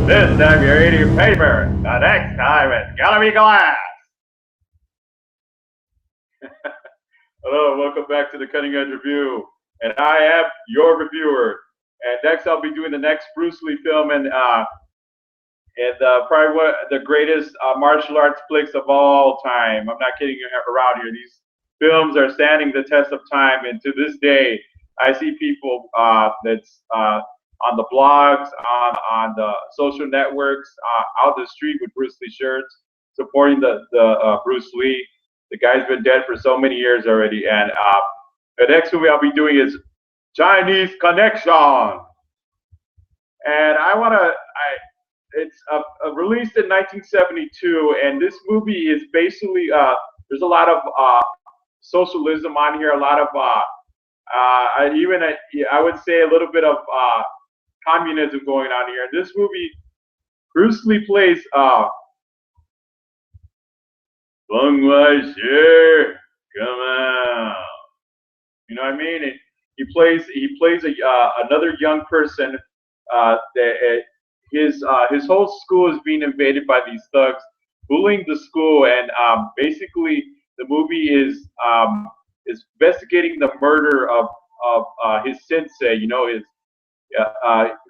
This time you're eating paper. The next time it's gonna be glass. Hello, welcome back to the Cutting Edge Review. And I am your reviewer. And next I'll be doing the next Bruce Lee film and probably one of the greatest martial arts flicks of all time. I'm not kidding around here. These films are standing the test of time, and to this day, I see people that's on the blogs, on the social networks, out the street with Bruce Lee shirts, supporting the Bruce Lee. The guy's been dead for so many years already, and the next movie I'll be doing is Chinese Connection, and it's released in 1972, and this movie is basically there's a lot of socialism on here, a lot of I would say a little bit of communism going on here. In this movie, Bruce Lee plays Feng Wai come on, you know what I mean? And he plays another young person that. His whole school is being invaded by these thugs, bullying the school, and basically the movie is investigating the murder of his sensei, you know,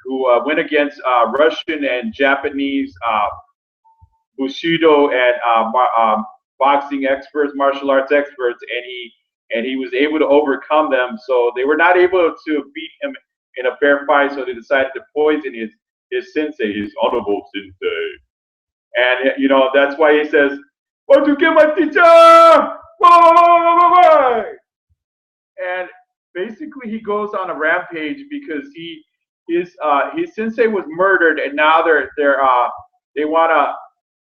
who went against Russian and Japanese Bushido and boxing experts, martial arts experts, and he was able to overcome them. So they were not able to beat him in a fair fight, so they decided to poison his sensei, his honorable sensei. And, you know, that's why he says, "Want to kill my teacher? Why?" And basically he goes on a rampage because his sensei was murdered, and now they want to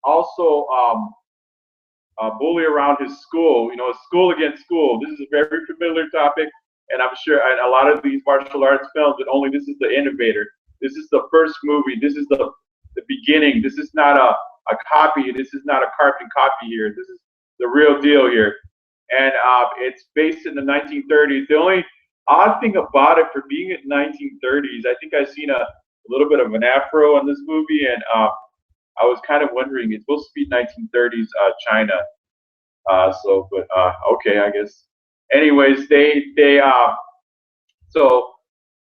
also bully around his school, you know, school against school. This is a very familiar topic, and I'm sure in a lot of these martial arts films, but only this is the innovator. This is the first movie. This is the beginning. This is not a copy. This is not a carbon copy here. This is the real deal here. And it's based in the 1930s. The only odd thing about it, for being in 1930s, I think I've seen a little bit of an afro in this movie, and I was kind of wondering, it's supposed to be 1930s China. But okay, I guess. Anyways, so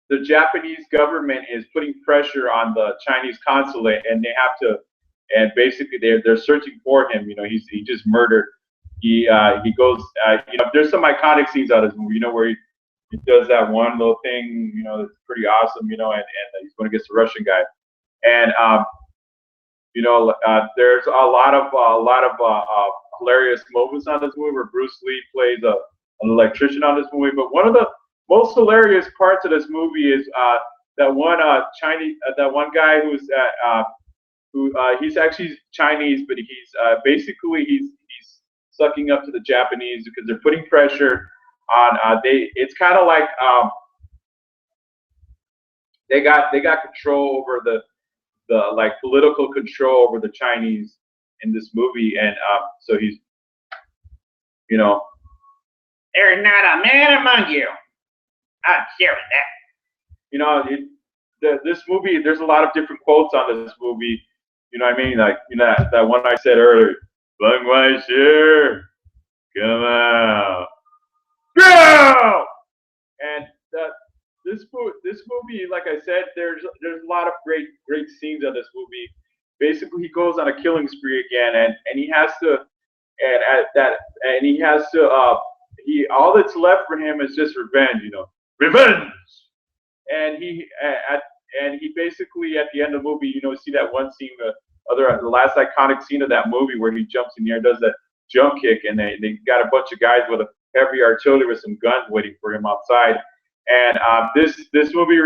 the Japanese government is putting pressure on the Chinese consulate, and they have to, and basically they're searching for him. You know, he just murdered. He goes. You know, there's some iconic scenes out of this movie. You know, where he does that one little thing. You know, that's pretty awesome. You know, and he's going against the Russian guy, and you know, there's a lot of hilarious moments on this movie where Bruce Lee plays an electrician on this movie. But one of the most hilarious parts of this movie is that one guy he's actually Chinese, but he's basically he's sucking up to the Japanese because they're putting pressure on. It's kind of like they got control over the like political control over the Chinese in this movie, and so he's, you know, there's not a man among you. I'm sharing that. You know, this movie, there's a lot of different quotes on this movie. You know what I mean? Like, you know, that one I said earlier, Feng Wai come out. Go! And this movie, like I said, there's a lot of great scenes of this movie. Basically, he goes on a killing spree again, and he has to, all that's left for him is just revenge. You know, revenge. And he basically, at the end of the movie, you know, see that one scene, the last iconic scene of that movie where he jumps in the air, does that jump kick, and they got a bunch of guys with a heavy artillery with some guns waiting for him outside. And this movie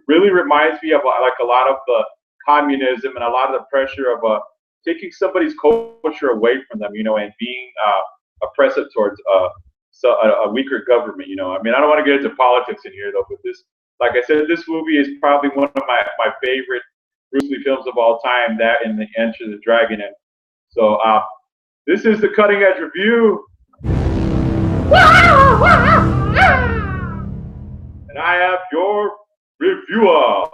really reminds me of like a lot of the communism and a lot of the pressure of taking somebody's culture away from them, you know, and being oppressive towards a weaker government, you know. I mean, I don't want to get into politics in here though, but this, like I said, this movie is probably one of my favorite Bruce Lee films of all time. That and the Enter the Dragon. And so this is the Cutting Edge Review. And I am your reviewer.